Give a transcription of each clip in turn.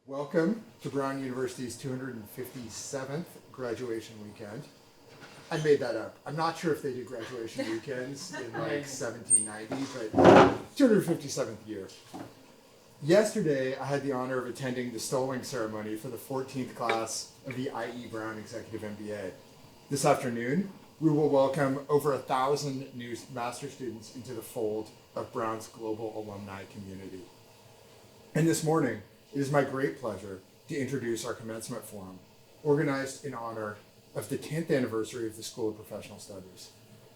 Welcome to Brown University's 257th graduation weekend. I made that up. I'm not sure if they did graduation weekends in like 1790, but 257th year. Yesterday, I had the honor of attending the Stoling ceremony for the 14th class of the I.E. Brown Executive MBA. This afternoon, we will welcome over 1,000 new master students into the fold of Brown's global alumni community. And this morning, it is my great pleasure to introduce our Commencement Forum, organized in honor of the 10th anniversary of the School of Professional Studies.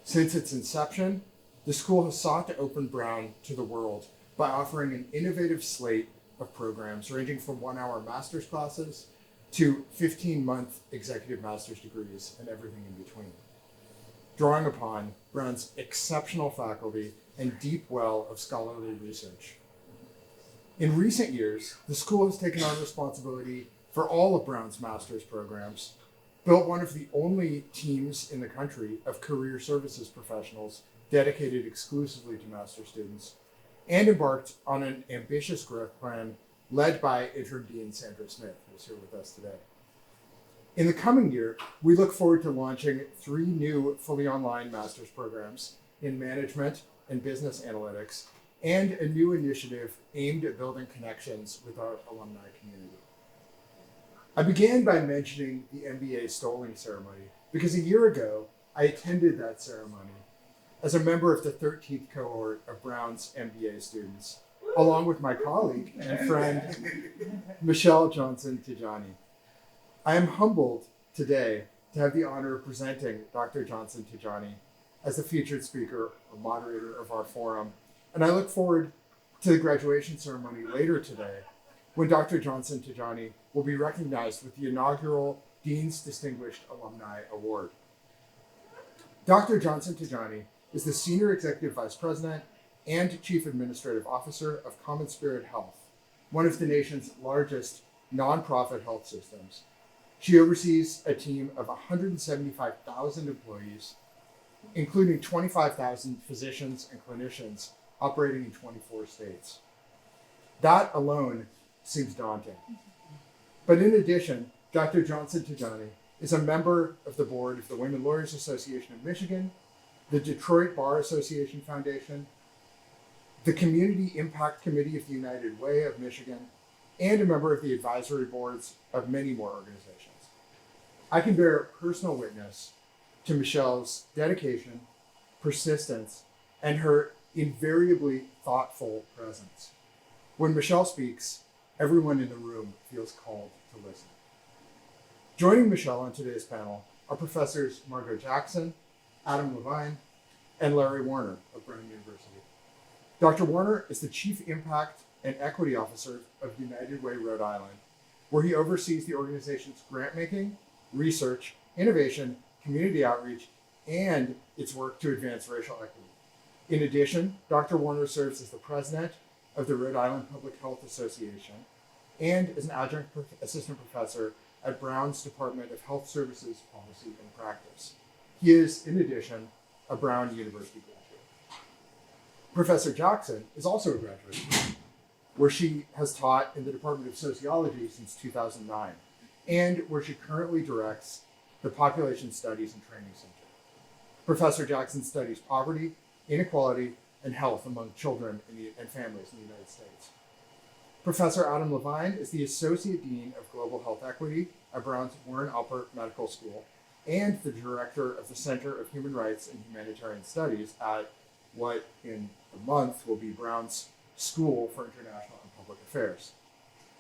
Since its inception, the school has sought to open Brown to the world by offering an innovative slate of programs ranging from 1-hour master's classes to 15-month executive master's degrees and everything in between. Drawing upon Brown's exceptional faculty and deep well of scholarly research. In recent years, the school has taken on responsibility for all of Brown's master's programs, built one of the only teams in the country of career services professionals dedicated exclusively to master's students, and embarked on an ambitious growth plan led by Interim Dean Sandra Smith, who is here with us today. In the coming year, we look forward to launching 3 new fully online master's programs in management and business analytics, and a new initiative aimed at building connections with our alumni community. I began by mentioning the MBA Stoling ceremony because a year ago, I attended that ceremony as a member of the 13th cohort of Brown's MBA students, along with my colleague and friend, Michelle Johnson-Tijani. I am humbled today to have the honor of presenting Dr. Johnson-Tijani as the featured speaker or moderator of our forum. And I look forward to the graduation ceremony later today, when Dr. Johnson-Tijani will be recognized with the inaugural Dean's Distinguished Alumni Award. Dr. Johnson-Tijani is the Senior Executive Vice President and Chief Administrative Officer of Commencement Health, one of the nation's largest nonprofit health systems. She oversees a team of 175,000 employees, including 25,000 physicians and clinicians operating in 24 states. That alone seems daunting. But in addition, Dr. Johnson-Tijani is a member of the board of the Women Lawyers Association of Michigan, the Detroit Bar Association Foundation, the Community Impact Committee of the United Way of Michigan, and a member of the advisory boards of many more organizations. I can bear personal witness to Michelle's dedication, persistence, and her invariably thoughtful presence. When Michelle speaks, everyone in the room feels called to listen. Joining Michelle on today's panel are Professors Margot Jackson, Adam Levine, and Larry Warner of Brown University. Dr. Warner is the Chief Impact and Equity Officer of United Way, Rhode Island, where he oversees the organization's grant-making, research, innovation, community outreach, and its work to advance racial equity. In addition, Dr. Warner serves as the president of the Rhode Island Public Health Association and is an adjunct assistant professor at Brown's Department of Health Services Policy and Practice. He is, in addition, a Brown University graduate. Professor Jackson is also a graduate, where she has taught in the Department of Sociology since 2009, and where she currently directs the Population Studies and Training Center. Professor Jackson studies poverty, inequality, and health among children and families in the United States. Professor Adam Levine is the Associate Dean of Global Health Equity at Brown's Warren Alpert Medical School and the Director of the Center of Human Rights and Humanitarian Studies at what in a month will be Brown's School for International and Public Affairs.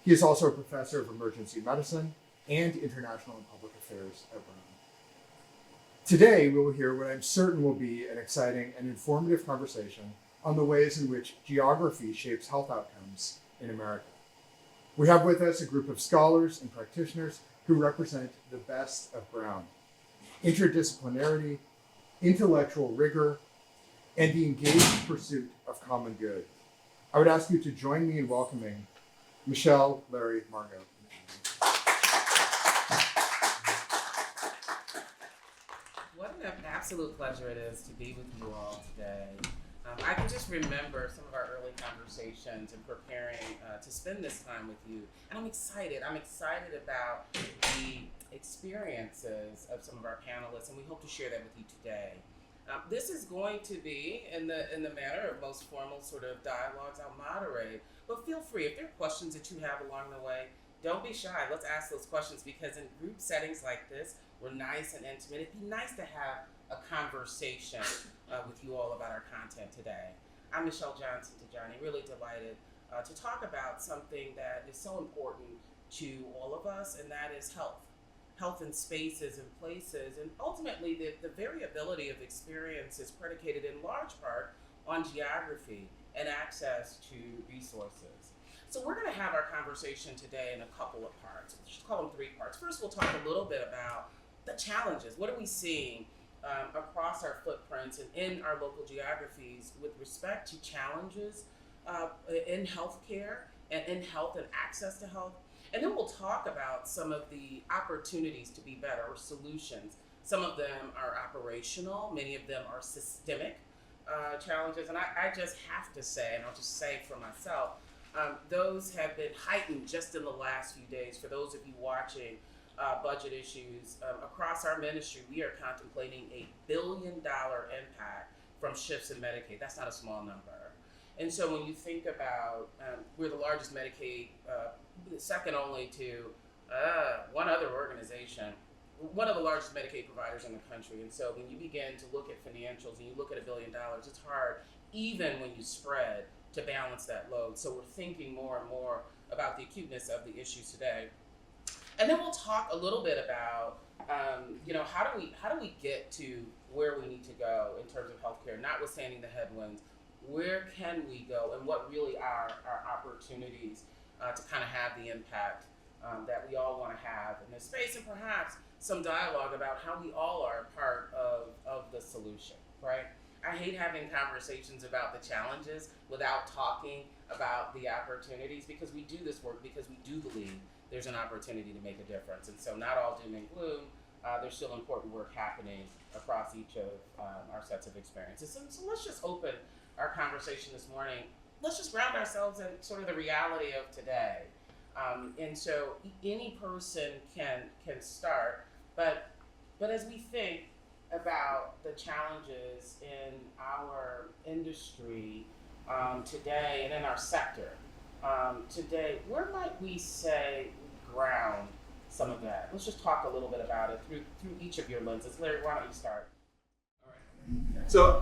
He is also a professor of emergency medicine and international and public affairs at Brown. Today, we will hear what I'm certain will be an exciting and informative conversation on the ways in which geography shapes health outcomes in America. We have with us a group of scholars and practitioners who represent the best of Brown: interdisciplinarity, intellectual rigor, and the engaged pursuit of common good. I would ask you to join me in welcoming Michelle, Larry, Margot. What an absolute pleasure it is to be with you all today. I can just remember some of our early conversations and preparing to spend this time with you. And I'm excited. I'm excited about the experiences of some of our panelists, and we hope to share that with you today. This is going to be in the manner of most formal sort of dialogues I'll moderate, but feel free, if there are questions that you have along the way, don't be shy. Let's ask those questions, because in group settings like this, we're nice and intimate. It'd be nice to have a conversation with you all about our content today. I'm Michelle Johnson-Tajani, really delighted to talk about something that is so important to all of us, and that is health. Health in spaces and places, and ultimately the variability of experience is predicated in large part on geography and access to resources. So we're going to have our conversation today in a couple of parts. We'll just call them 3 parts. First, we'll talk a little bit about the challenges. What are we seeing across our footprints and in our local geographies with respect to challenges in healthcare and in health and access to health? And then we'll talk about some of the opportunities to be better, or solutions. Some of them are operational, many of them are systemic challenges. And I just have to say, and I'll just say for myself, those have been heightened just in the last few days. For those of you watching budget issues across our ministry, we are contemplating $1 billion impact from shifts in Medicaid. That's not a small number. And so when you think about, we're the largest Medicaid, second only to one other organization, one of the largest Medicaid providers in the country. And so when you begin to look at financials and you look at $1 billion, it's hard, even when you spread, to balance that load. So we're thinking more and more about the acuteness of the issues today. And then we'll talk a little bit about, how do we get to where we need to go in terms of healthcare, notwithstanding the headwinds. Where can we go, and what really are our opportunities to kind of have the impact that we all want to have in this space, and perhaps some dialogue about how we all are part of the solution, right? I hate having conversations about the challenges without talking about the opportunities, because we do this work because we do believe there's an opportunity to make a difference. And so not all doom and gloom, there's still important work happening across each of our sets of experiences. So let's just open our conversation this morning. Let's just ground ourselves in sort of the reality of today. And so any person can start, but as we think about the challenges in our industry today and in our sector today, where might we say ground some of that? Let's just talk a little bit about it through each of your lenses. Larry, why don't you start? All right. So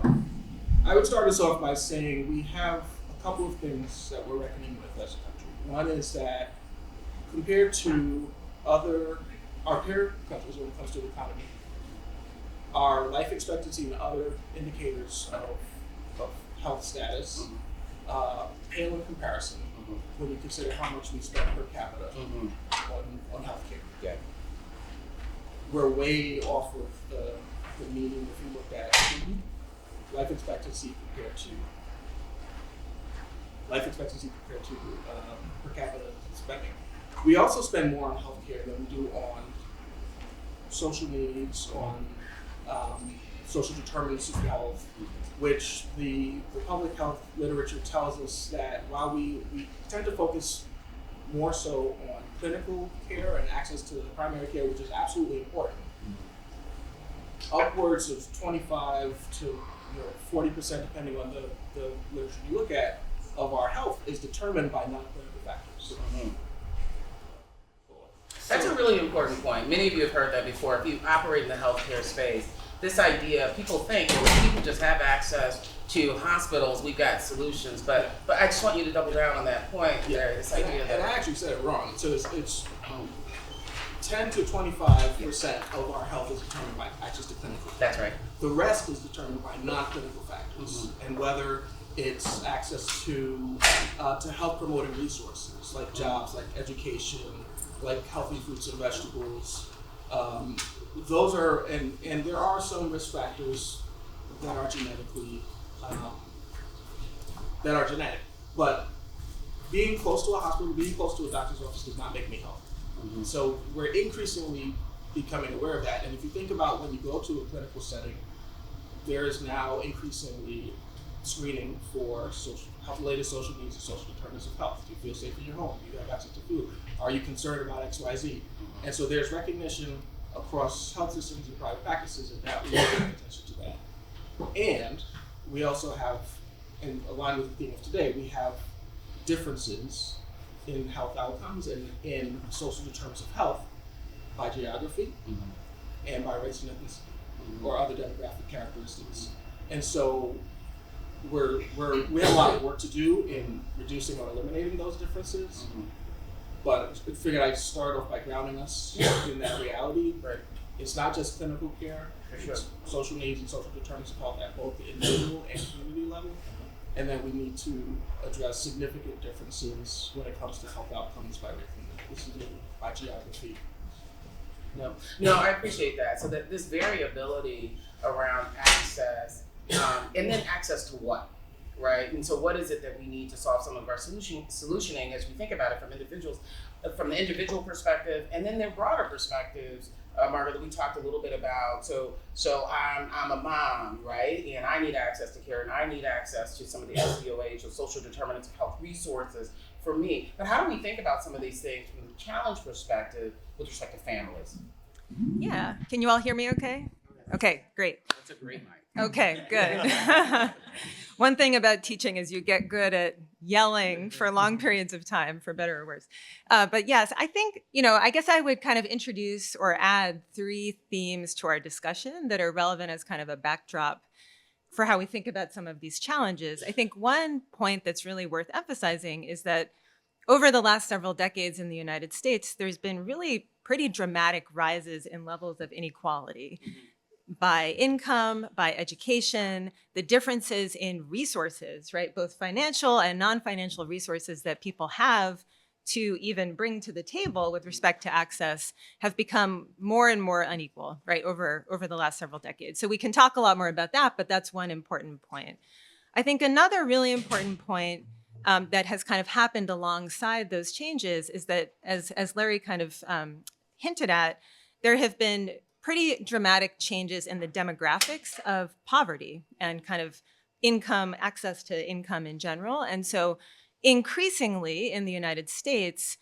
I would start us off by saying we have a couple of things that we're reckoning with as a country. One is that compared to our peer countries when it comes to the economy, our life expectancy and other indicators of health status pale in comparison when you consider how much we spend per capita on healthcare. Yeah. We're way off of the median if you look at life expectancy compared to per capita spending. We also spend more on healthcare than we do on social needs, on social determinants of health, which the public health literature tells us that while we tend to focus more so on clinical care and access to primary care, which is absolutely important, upwards of 25 to 40%, depending on the literature you look at, of our health is determined by non-clinical factors. That's a really important point. Many of you have heard that before. If you operate in the healthcare space, this idea, people think that when people just have access to hospitals, we've got solutions. But I just want you to double down on that point there, this idea that... And I actually said it wrong. So it's 10 to 25% of our health is determined by access to clinical care. That's right. The rest is determined by non-clinical factors, and whether it's access to health promoting resources like jobs, like education, like healthy fruits and vegetables. Those are, and there are some risk factors that are genetically genetic, but being close to a hospital, being close to a doctor's office does not make me healthy. So we're increasingly becoming aware of that. And if you think about when you go to a clinical setting, there is now increasingly screening for health-related social needs and social determinants of health. Do you feel safe in your home? Do you have access to food? Are you concerned about X, Y, Z? And so there's recognition across health systems and private practices, and that we pay attention to that. And we also have, and aligned with the theme of today, we have differences in health outcomes and in social determinants of health by geography and by race and ethnicity or other demographic characteristics. And so we have a lot of work to do in reducing or eliminating those differences. But I figured I'd start off by grounding us in that reality. Right. It's not just clinical care, it's social needs and social determinants of health at both the individual and community level. And then we need to address significant differences when it comes to health outcomes by race and by geography. No, I appreciate that. So that this variability around access, and then access to what, right? And so what is it that we need to solve some of our solutioning as we think about it from the individual perspective, and then their broader perspectives. Margaret, we talked a little bit about, so I'm a mom, right? And I need access to care, and I need access to some of the SDOH or social determinants of health resources for me. But how do we think about some of these things from the challenge perspective with respect to families? Yeah. Can you all hear me okay? Okay, great. That's a great mic. Okay, good. One thing about teaching is you get good at yelling for long periods of time, for better or worse. But yes, I think, I guess I would kind of introduce or add 3 themes to our discussion that are relevant as kind of a backdrop for how we think about some of these challenges. I think one point that's really worth emphasizing is that over the last several decades in the United States, there's been really pretty dramatic rises in levels of inequality. By income, by education, the differences in resources, right? Both financial and non-financial resources that people have to even bring to the table with respect to access have become more and more unequal, right? Over the last several decades. So we can talk a lot more about that, but that's one important point. I think another really important point that has kind of happened alongside those changes is that, as Larry kind of hinted at, there have been pretty dramatic changes in the demographics of poverty and kind of income, access to income in general. And so increasingly in the United States,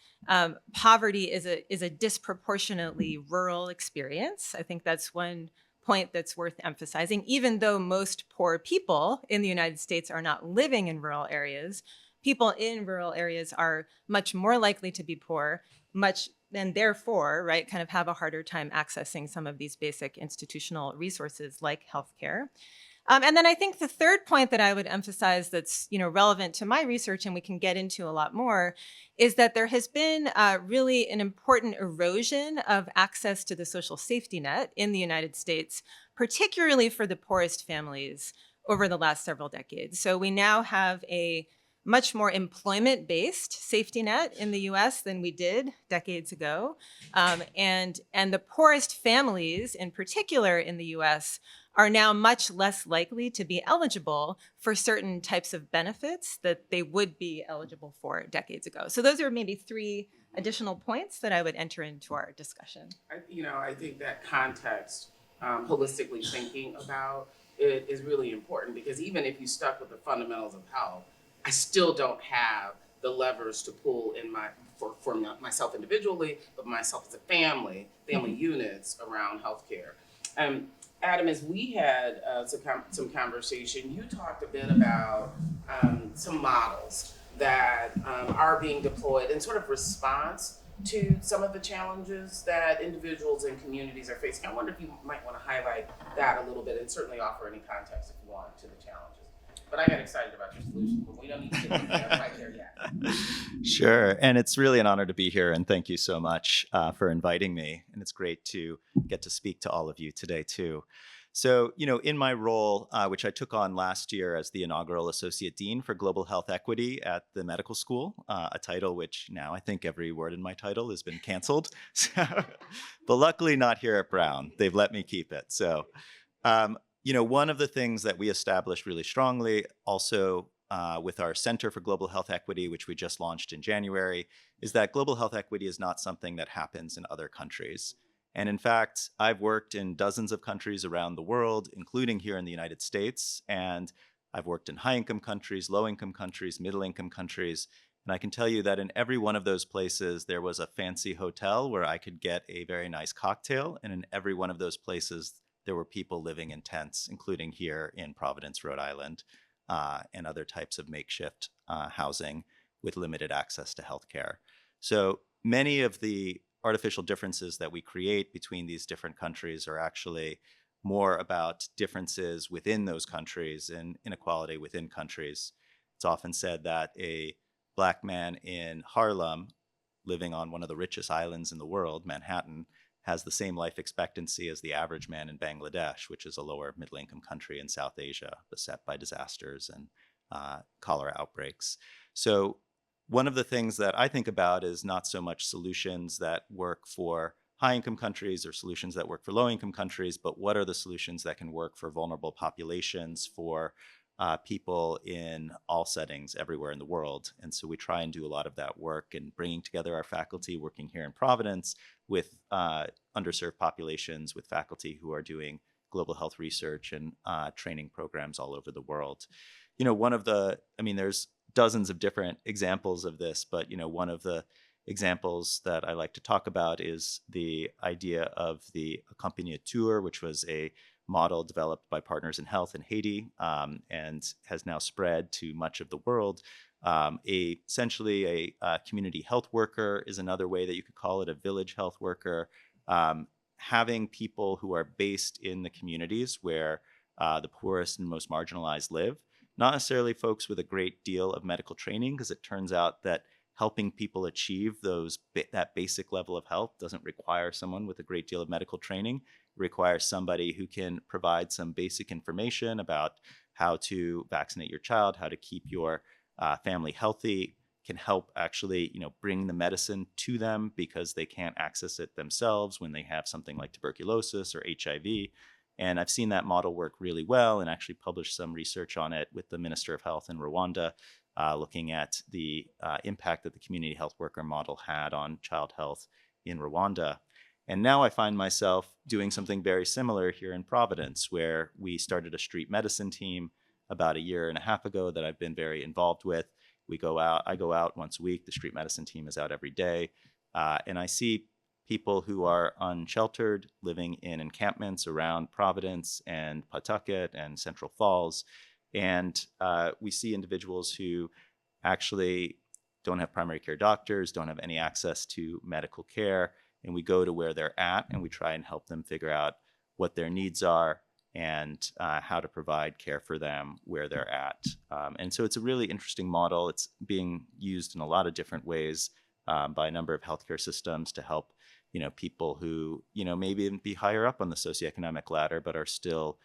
poverty is a disproportionately rural experience. I think that's one point that's worth emphasizing. Even though most poor people in the United States are not living in rural areas, people in rural areas are much more likely to be poor, and therefore, right, kind of have a harder time accessing some of these basic institutional resources like healthcare. And then I think the third point that I would emphasize that's relevant to my research, and we can get into a lot more, is that there has been really an important erosion of access to the social safety net in the United States, particularly for the poorest families over the last several decades. So we now have a much more employment-based safety net in the US than we did decades ago. And the poorest families, in particular in the US, are now much less likely to be eligible for certain types of benefits that they would be eligible for decades ago. So those are maybe 3 additional points that I would enter into our discussion. I think that context, holistically thinking about it is really important, because even if you stuck with the fundamentals of health, I still don't have the levers to pull in for myself individually, but myself as a family units around healthcare. Adam, as we had some conversation, you talked a bit about some models that are being deployed in sort of response to some of the challenges that individuals and communities are facing. I wonder if you might want to highlight that a little bit, and certainly offer any context if you want to the challenges. But I got excited about your solution, but we don't need to get right there yet. Sure. And it's really an honor to be here. And thank you so much for inviting me. And it's great to get to speak to all of you today, too. So, in my role, which I took on last year as the inaugural Associate Dean for Global Health Equity at the medical school, a title which now I think every word in my title has been canceled. But luckily not here at Brown. They've let me keep it. So, one of the things that we established really strongly also with our Center for Global Health Equity, which we just launched in January, is that global health equity is not something that happens in other countries. And in fact, I've worked in dozens of countries around the world, including here in the United States. And I've worked in high-income countries, low-income countries, middle-income countries, and I can tell you that in every one of those places, there was a fancy hotel where I could get a very nice cocktail, and in every one of those places, there were people living in tents, including here in Providence, Rhode Island, and other types of makeshift housing with limited access to healthcare. So many of the artificial differences that we create between these different countries are actually more about differences within those countries and inequality within countries. It's often said that a Black man in Harlem, living on one of the richest islands in the world, Manhattan, has the same life expectancy as the average man in Bangladesh, which is a lower middle income country in South Asia, beset by disasters and cholera outbreaks. So one of the things that I think about is not so much solutions that work for high income countries or solutions that work for low income countries, but what are the solutions that can work for vulnerable populations, for people in all settings everywhere in the world. And so we try and do a lot of that work and bringing together our faculty working here in Providence with underserved populations, with faculty who are doing global health research and training programs all over the world. You know, there's dozens of different examples of this, but, you know, one of the examples that I like to talk about is the idea of the accompagnateur, which was a model developed by Partners in Health in Haiti and has now spread to much of the world. Essentially a community health worker is another way that you could call it, a village health worker. Having people who are based in the communities where the poorest and most marginalized live, not necessarily folks with a great deal of medical training, because it turns out that helping people achieve that basic level of health doesn't require someone with a great deal of medical training. It requires somebody who can provide some basic information about how to vaccinate your child, how to keep your family healthy, can help actually, you know, bring the medicine to them because they can't access it themselves when they have something like tuberculosis or HIV. And I've seen that model work really well and actually published some research on it with the Minister of Health in Rwanda, looking at the impact that the community health worker model had on child health in Rwanda. And now I find myself doing something very similar here in Providence, where we started a street medicine team about a year and a half ago that I've been very involved with. I go out once a week. The street medicine team is out every day. And I see people who are unsheltered, living in encampments around Providence and Pawtucket and Central Falls. And we see individuals who actually don't have primary care doctors, don't have any access to medical care. And we go to where they're at and we try and help them figure out what their needs are and how to provide care for them where they're at. And so it's a really interesting model. It's being used in a lot of different ways by a number of healthcare systems to help, you know, people who, you know, maybe be higher up on the socioeconomic ladder, but are still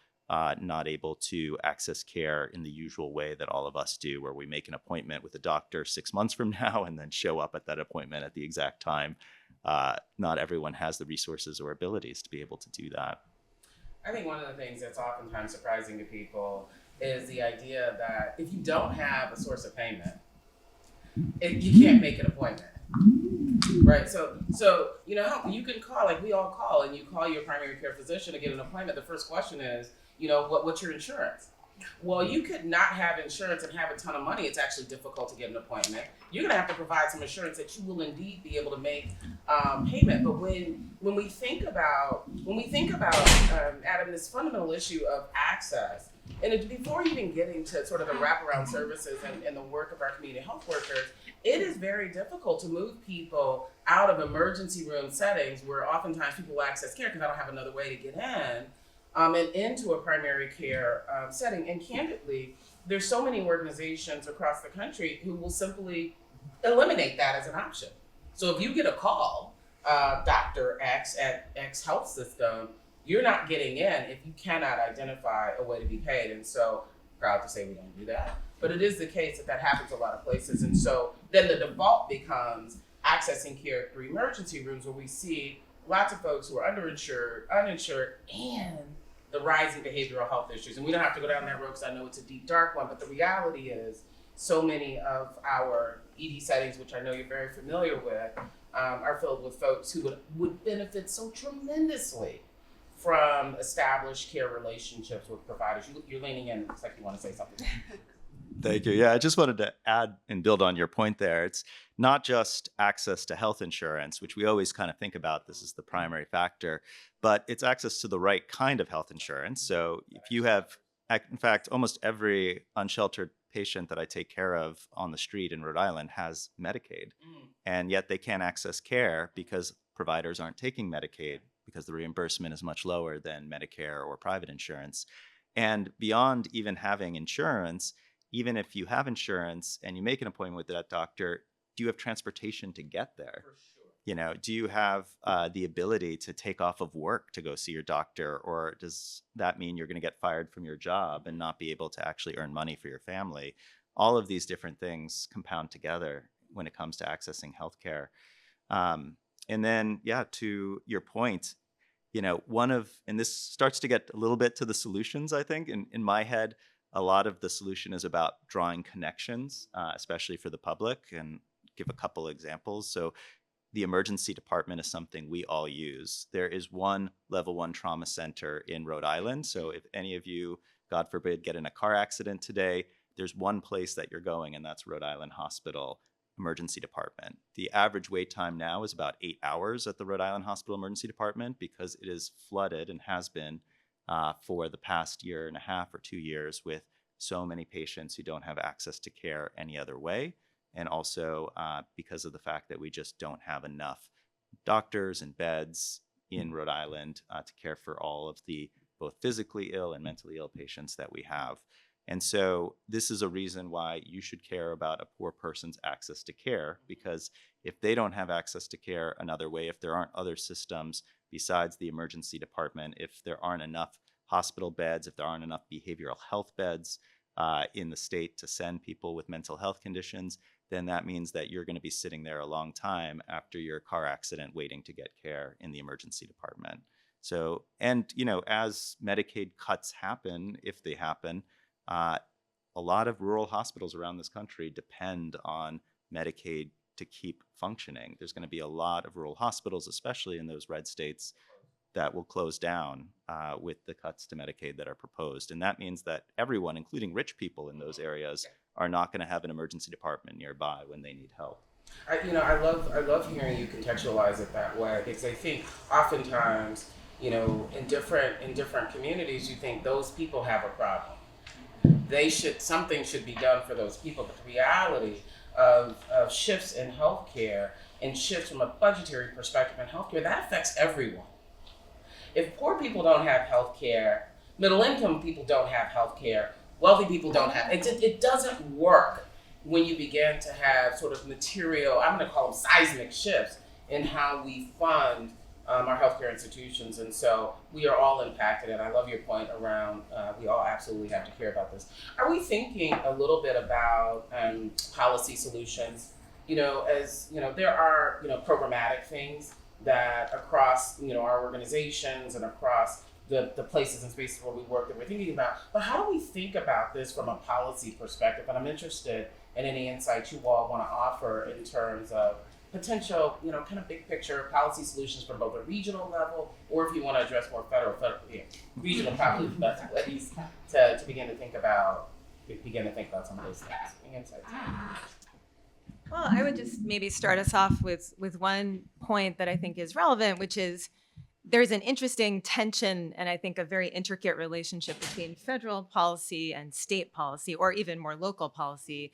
not able to access care in the usual way that all of us do, where we make an appointment with a doctor 6 months from now and then show up at that appointment at the exact time. Not everyone has the resources or abilities to be able to do that. I think one of the things that's oftentimes surprising to people is the idea that if you don't have a source of payment, you can't make an appointment. Right. So you know, you can call, like we all call, and you call your primary care physician to get an appointment. The first question is, you know, what's your insurance? Well, you could not have insurance and have a ton of money. It's actually difficult to get an appointment. You're going to have to provide some assurance that you will indeed be able to make payment. But when we think about Adam, this fundamental issue of access, and before even getting to sort of the wraparound services and the work of our community health workers, it is very difficult to move people out of emergency room settings where oftentimes people will access care because I don't have another way to get in. And into a primary care setting. And candidly, there's so many organizations across the country who will simply eliminate that as an option. So if you get a call, Dr. X at X health system, you're not getting in if you cannot identify a way to be paid. And so, proud to say we don't do that, but it is the case that happens a lot of places. And so then the default becomes accessing care through emergency rooms, where we see lots of folks who are underinsured, uninsured, and the rising behavioral health issues. And we don't have to go down that road because I know it's a deep, dark one, but the reality is so many of our ED settings, which I know you're very familiar with, are filled with folks who would benefit so tremendously from established care relationships with providers. You're leaning in. It's like you want to say something. Thank you. Yeah, I just wanted to add and build on your point there. It's not just access to health insurance, which we always kind of think about this is the primary factor, but it's access to the right kind of health insurance. So if you have, in fact, almost every unsheltered patient that I take care of on the street in Rhode Island has Medicaid, and yet they can't access care because providers aren't taking Medicaid because the reimbursement is much lower than Medicare or private insurance. And beyond even having insurance, even if you have insurance and you make an appointment with that doctor, do you have transportation to get there? For sure. You know, do you have the ability to take off of work to go see your doctor? Or does that mean you're going to get fired from your job and not be able to actually earn money for your family? All of these different things compound together when it comes to accessing healthcare. And then, yeah, to your point, you know, and this starts to get a little bit to the solutions, I think. In my head, a lot of the solution is about drawing connections, especially for the public, and give a couple examples. So the emergency department is something we all use. There is one level 1 trauma center in Rhode Island. So if any of you, God forbid, get in a car accident today, there's one place that you're going, and that's Rhode Island Hospital Emergency Department. The average wait time now is about 8 hours at the Rhode Island Hospital Emergency Department because it is flooded and has been for the past year and a half or 2 years with so many patients who don't have access to care any other way. And also because of the fact that we just don't have enough doctors and beds in Rhode Island to care for all of the both physically ill and mentally ill patients that we have. And so this is a reason why you should care about a poor person's access to care, because if they don't have access to care another way, if there aren't other systems besides the emergency department, if there aren't enough hospital beds, if there aren't enough behavioral health beds in the state to send people with mental health conditions, then that means that you're going to be sitting there a long time after your car accident waiting to get care in the emergency department. So, and, you know, as Medicaid cuts happen, if they happen, a lot of rural hospitals around this country depend on Medicaid to keep functioning. There's going to be a lot of rural hospitals, especially in those red states, that will close down with the cuts to Medicaid that are proposed. And that means that everyone, including rich people in those areas, are not going to have an emergency department nearby when they need help. I love hearing you contextualize it that way, because I think oftentimes, you know, in different communities, you think those people have a problem. Something should be done for those people. But the reality of shifts in healthcare and shifts from a budgetary perspective in healthcare, that affects everyone. If poor people don't have healthcare, middle income people don't have healthcare, wealthy people don't have it. It doesn't work when you begin to have sort of material, I'm going to call them seismic shifts in how we fund our healthcare institutions. And so we are all impacted. And I love your point around we all absolutely have to care about this. Are we thinking a little bit about policy solutions? You know, as you know, there are, you know, programmatic things that across, you know, our organizations and across the places and spaces where we work that we're thinking about. But how do we think about this from a policy perspective? And I'm interested in any insights you all want to offer in terms of potential, you know, kind of big picture policy solutions from both a regional level, or if you want to address more federal, regional probably the best ways to begin to think about some of those things. Any insights? Well, I would just maybe start us off with one point that I think is relevant, which is there's an interesting tension and I think a very intricate relationship between federal policy and state policy, or even more local policy.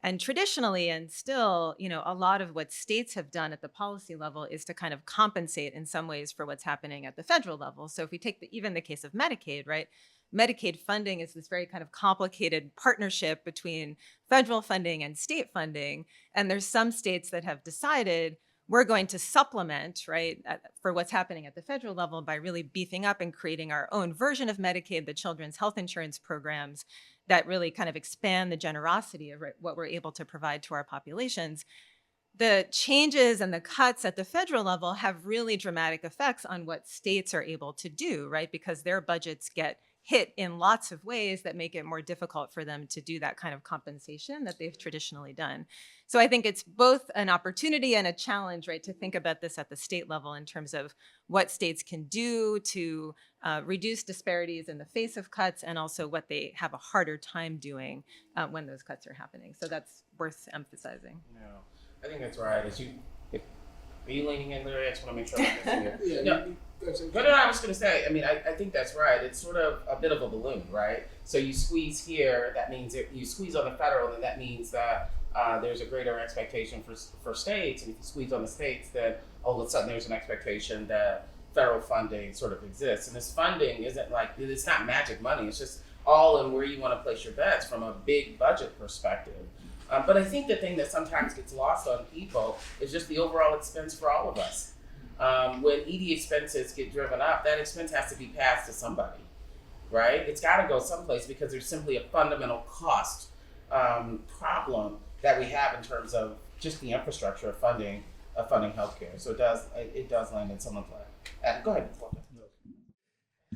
And traditionally, and still, you know, a lot of what states have done at the policy level is to kind of compensate in some ways for what's happening at the federal level. So if we take even the case of Medicaid, right? Medicaid funding is this very kind of complicated partnership between federal funding and state funding. And there's some states that have decided we're going to supplement, right, for what's happening at the federal level by really beefing up and creating our own version of Medicaid, the children's health insurance programs that really kind of expand the generosity of what we're able to provide to our populations. The changes and the cuts at the federal level have really dramatic effects on what states are able to do, right? Because their budgets get hit in lots of ways that make it more difficult for them to do that kind of compensation that they've traditionally done. So I think it's both an opportunity and a challenge, right, to think about this at the state level in terms of what states can do to reduce disparities in the face of cuts, and also what they have a harder time doing when those cuts are happening. So that's worth emphasizing. No, I think that's right. Are you leaning in, Larry? I just want to make sure I'm missing you. Yeah, No. But I was going to say, I mean, I think that's right. It's sort of a bit of a balloon, right? So you squeeze here, that means you squeeze on the federal, and that means that there's a greater expectation for states. And if you squeeze on the states, then all of a sudden there's an expectation that federal funding sort of exists. And this funding isn't like, it's not magic money. It's just all in where you want to place your bets from a big budget perspective. But I think the thing that sometimes gets lost on people is just the overall expense for all of us. When ED expenses get driven up, that expense has to be passed to somebody, right? It's got to go someplace because there's simply a fundamental cost problem that we have in terms of just the infrastructure of funding healthcare. So it does land in someone's lap. Go ahead.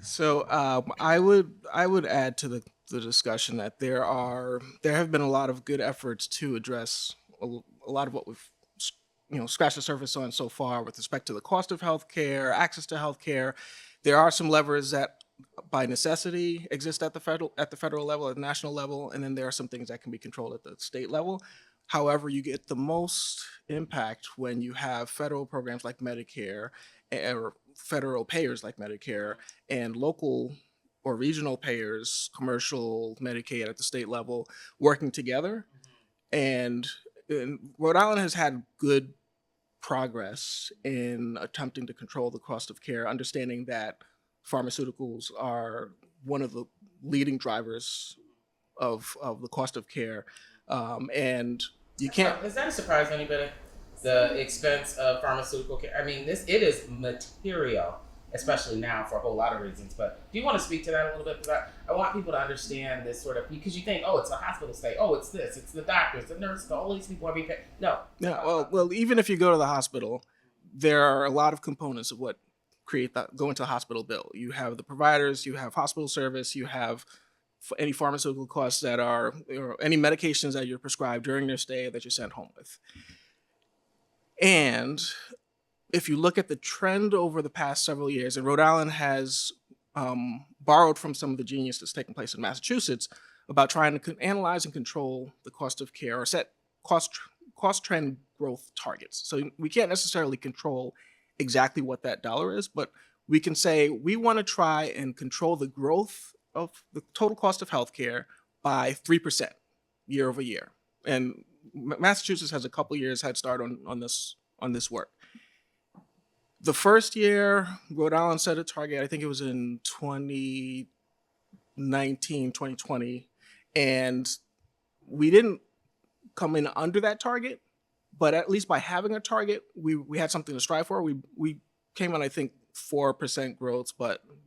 So I would add to the discussion that there have been a lot of good efforts to address a lot of what we've scratched the surface on so far with respect to the cost of healthcare, access to healthcare. There are some levers that by necessity exist at the federal level, at the national level, and then there are some things that can be controlled at the state level. However, you get the most impact when you have federal programs like Medicare, or federal payers like Medicare, and local or regional payers, commercial, Medicaid at the state level, working together. And Rhode Island has had good progress in attempting to control the cost of care, understanding that pharmaceuticals are one of the leading drivers of the cost of care. And you can't... Is that a surprise to anybody? The expense of pharmaceutical care? I mean, it is material, especially now for a whole lot of reasons. But do you want to speak to that a little bit? Because I want people to understand this sort of, because you think, oh, it's a hospital stay. Oh, it's this. It's the doctors, the nurses, all these people are being paid. No. Yeah, well, even if you go to the hospital, there are a lot of components of what go into a hospital bill. You have the providers, you have hospital service, you have any pharmaceutical costs that are, or any medications that you're prescribed during your stay that you're sent home with. And if you look at the trend over the past several years, and Rhode Island has borrowed from some of the genius that's taken place in Massachusetts about trying to analyze and control the cost of care, or set cost trend growth targets. So we can't necessarily control exactly what that dollar is, but we can say we want to try and control the growth of the total cost of healthcare by 3% year over year. And Massachusetts has a couple years head start on this work. The first year, Rhode Island set a target, I think it was in 2019, 2020, and we didn't come in under that target, but at least by having a target, we had something to strive for. We came in, I think, 4% growth,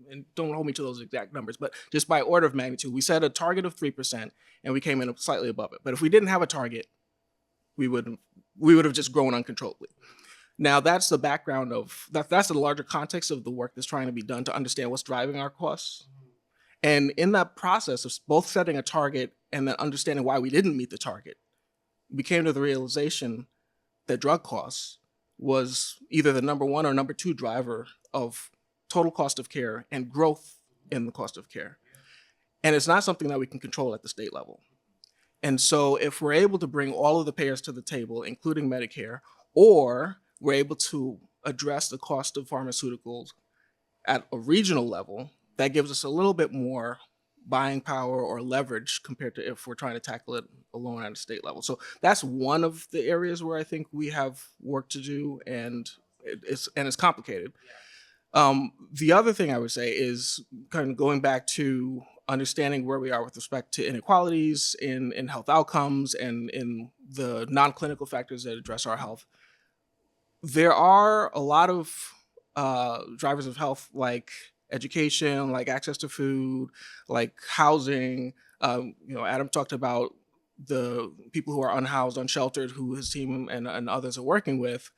and don't hold me to those exact numbers, but just by order of magnitude, we set a target of 3%, and we came in slightly above it. But if we didn't have a target, we would have just grown uncontrollably. Now, that's the background of, that's the larger context of the work that's trying to be done to understand what's driving our costs. And in that process of both setting a target and then understanding why we didn't meet the target, we came to the realization that drug costs was either the number one or number two driver of total cost of care and growth in the cost of care. And it's not something that we can control at the state level. And so if we're able to bring all of the payers to the table, including Medicare, or we're able to address the cost of pharmaceuticals at a regional level, that gives us a little bit more buying power or leverage compared to if we're trying to tackle it alone at a state level. So that's one of the areas where I think we have work to do, and it's complicated. The other thing I would say is kind of going back to understanding where we are with respect to inequalities in health outcomes and in the non-clinical factors that address our health. There are a lot of drivers of health, like education, like access to food, like housing. Adam talked about the people who are unhoused, unsheltered, who his team and others are working with.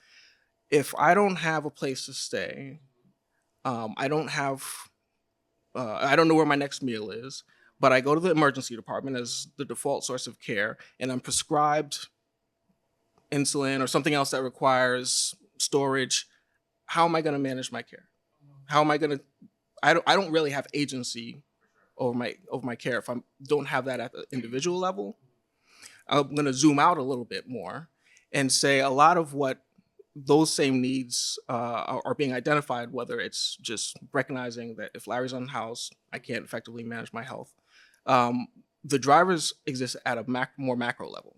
If I don't have a place to stay, I don't have I don't know where my next meal is, but I go to the emergency department as the default source of care, and I'm prescribed insulin or something else that requires storage. How am I going to manage my care? How am I going to? I don't really have agency over my care if I don't have that at the individual level. I'm going to zoom out a little bit more and say a lot of what those same needs are being identified, whether it's just recognizing that if Larry's unhoused, I can't effectively manage my health. The drivers exist at a more macro level,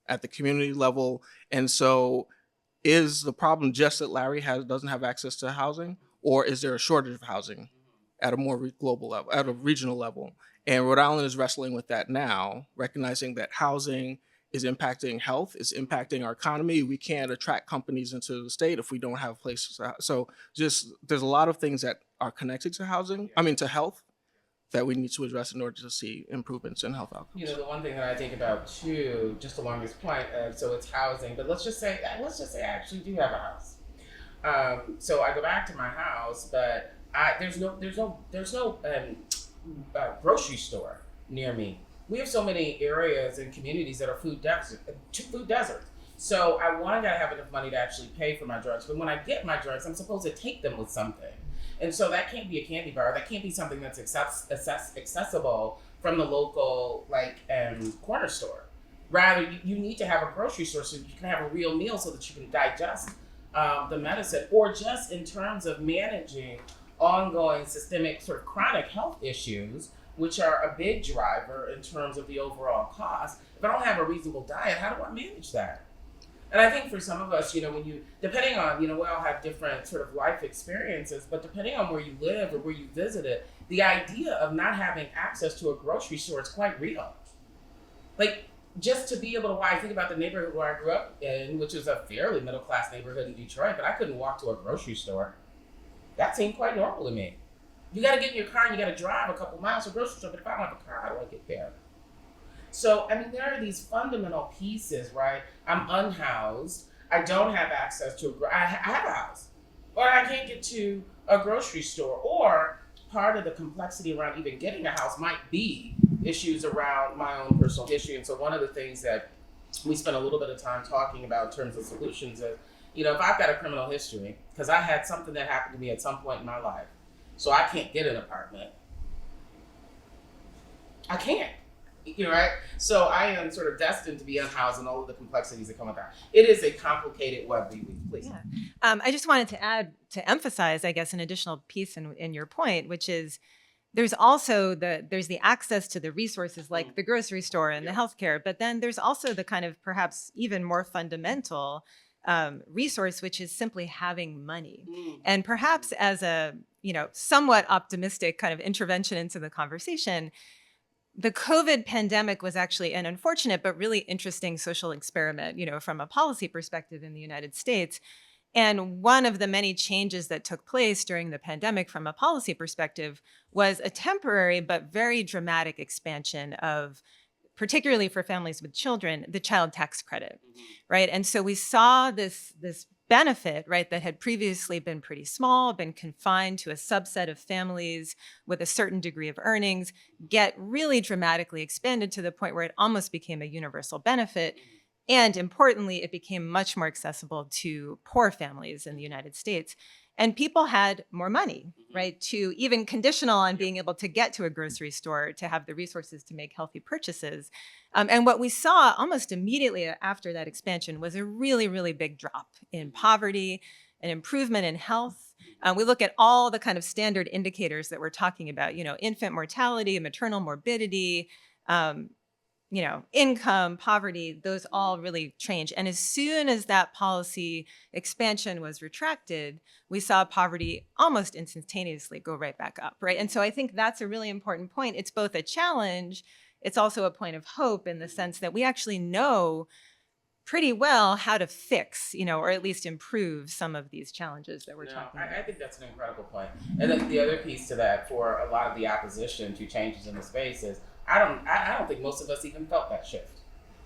at the community level. And so is the problem just that Larry doesn't have access to housing, or is there a shortage of housing at a more global level, at a regional level? And Rhode Island is wrestling with that now, recognizing that housing is impacting health, is impacting our economy. We can't attract companies into the state if we don't have places. So just there's a lot of things that are connected to housing, to health, that we need to address in order to see improvements in health outcomes. You know, the one thing that I think about too, just along this point, so it's housing, but let's just say I actually do have a house. So I go back to my house, but there's no grocery store near me. We have so many areas and communities that are food deserts. So I gotta have enough money to actually pay for my drugs. But when I get my drugs, I'm supposed to take them with something. And so that can't be a candy bar. That can't be something that's accessible from the local corner store. Rather, you need to have a grocery store so you can have a real meal so that you can digest the medicine, or just in terms of managing ongoing systemic sort of chronic health issues, which are a big driver in terms of the overall cost. If I don't have a reasonable diet, how do I manage that? And I think for some of us, depending on, we all have different sort of life experiences, but depending on where you live or where you visited, the idea of not having access to a grocery store is quite real. Just to be able to, I think about the neighborhood where I grew up in, which is a fairly middle-class neighborhood in Detroit, but I couldn't walk to a grocery store. That seemed quite normal to me. You got to get in your car and you got to drive a couple miles to a grocery store, but if I don't have a car, how do I get there? So, there are these fundamental pieces, right? I'm unhoused. I don't have access to I have a house, or I can't get to a grocery store, or part of the complexity around even getting a house might be issues around my own personal history. And so one of the things that we spent a little bit of time talking about in terms of solutions is, if I've got a criminal history, because I had something that happened to me at some point in my life, so I can't get an apartment. I can't, right? So I am sort of destined to be unhoused and all of the complexities that come with that. It is a complicated web, please. Yeah. I just wanted to emphasize, I guess, an additional piece in your point, which is there's also there's the access to the resources like the grocery store and the healthcare, but then there's also the kind of perhaps even more fundamental resource, which is simply having money. And perhaps as a somewhat optimistic kind of intervention into the conversation, the COVID pandemic was actually an unfortunate but really interesting social experiment, from a policy perspective in the United States. And one of the many changes that took place during the pandemic from a policy perspective was a temporary but very dramatic expansion of, particularly for families with children, the child tax credit, right? And so we saw this benefit, right, that had previously been pretty small, been confined to a subset of families with a certain degree of earnings, get really dramatically expanded to the point where it almost became a universal benefit. And importantly, it became much more accessible to poor families in the United States. And people had more money, right, to even conditional on being able to get to a grocery store, to have the resources to make healthy purchases. And what we saw almost immediately after that expansion was a really, really big drop in poverty, an improvement in health. We look at all the kind of standard indicators that we're talking about, infant mortality, maternal morbidity, income, poverty, those all really change. And as soon as that policy expansion was retracted, we saw poverty almost instantaneously go right back up, right? And so I think that's a really important point. It's both a challenge, it's also a point of hope in the sense that we actually know pretty well how to fix, or at least improve some of these challenges that we're talking about. I think that's an incredible point. And then the other piece to that for a lot of the opposition to changes in the space is I don't think most of us even felt that shift.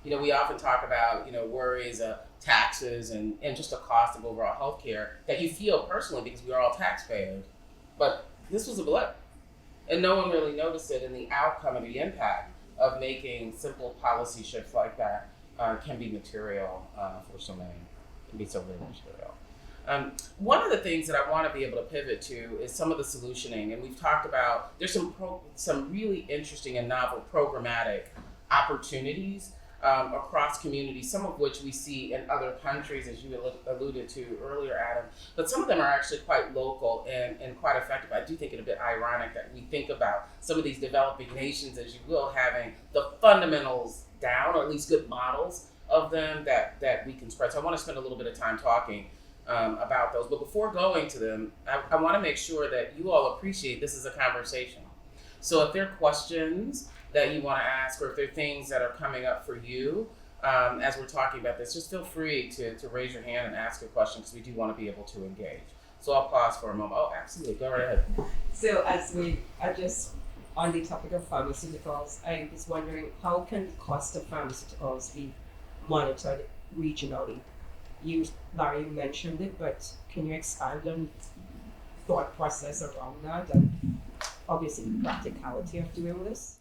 We often talk about, worries of taxes and just the cost of overall healthcare that you feel personally because we are all taxpayers. But this was a blip. And no one really noticed it, and the outcome and the impact of making simple policy shifts like that can be material for so many, can be so very material. One of the things that I want to be able to pivot to is some of the solutioning, and we've talked about there's some really interesting and novel programmatic opportunities across communities, some of which we see in other countries, as you alluded to earlier, Adam, but some of them are actually quite local and quite effective. I do think it a bit ironic that we think about some of these developing nations, as you will, having the fundamentals down, or at least good models of them that we can spread. So I want to spend a little bit of time talking about those. But before going to them, I want to make sure that you all appreciate this is a conversation. So if there are questions that you want to ask, or if there are things that are coming up for you as we're talking about this, just feel free to raise your hand and ask a question, because we do want to be able to engage. So I'll pause for a moment. Oh, absolutely. Go right ahead. So as we are just on the topic of pharmaceuticals, I was wondering, how can the cost of pharmaceuticals be monitored regionally? Larry, you mentioned it, but can you expand on thought process around that, and obviously the practicality of doing this?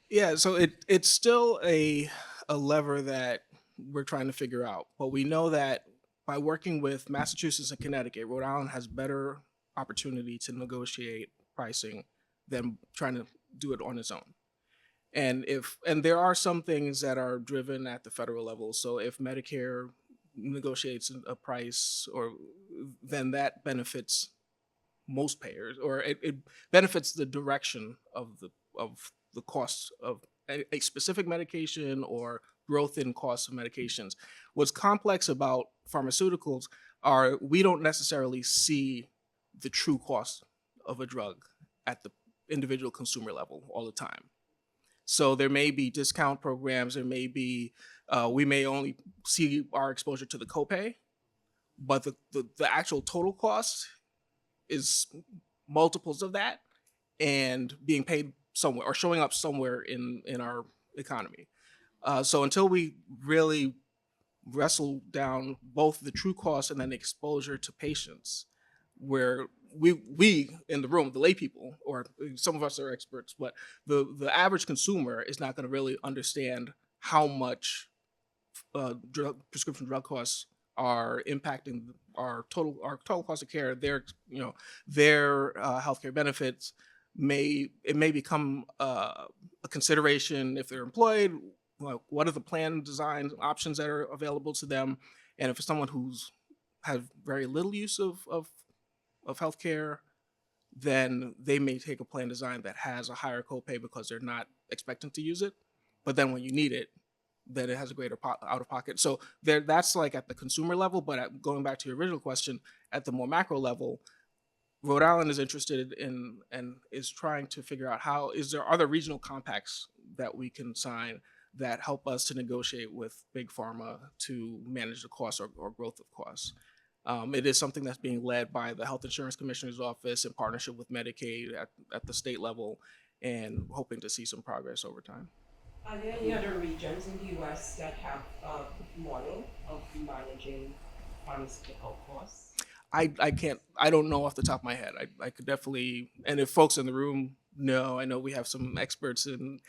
Yeah, so it's still a lever that we're trying to figure out. But we know that by working with Massachusetts and Connecticut, Rhode Island has better opportunity to negotiate pricing than trying to do it on its own. And there are some things that are driven at the federal level. So if Medicare negotiates a price, or then that benefits most payers, or it benefits the direction of the cost of a specific medication or growth in costs of medications. What's complex about pharmaceuticals are we don't necessarily see the true cost of a drug at the individual consumer level all the time. So there may be discount programs, there may be, we may only see our exposure to the copay, but the actual total cost is multiples of that and being paid somewhere or showing up somewhere in our economy. So until we really wrestle down both the true cost and then exposure to patients, where we in the room, the lay people, or some of us are experts, but the average consumer is not going to really understand how much prescription drug costs are impacting our total cost of care. Their healthcare benefits may become a consideration if they're employed. Like, what are the plan design options that are available to them? And if it's someone who's had very little use of healthcare, then they may take a plan design that has a higher copay because they're not expecting to use it. But then when you need it, then it has a greater out of pocket. So that's like at the consumer level. But going back to your original question, at the more macro level, Rhode Island is interested in and is trying to figure out are there regional compacts that we can sign that help us to negotiate with big pharma to manage the costs or growth of costs. It is something that's being led by the Health Insurance Commissioner's Office in partnership with Medicaid at the state level, and hoping to see some progress over time. Are there any other regions in the U.S. that have a model of managing pharmaceutical costs? I don't know off the top of my head. I could definitely, and if folks in the room know, I know we have some experts in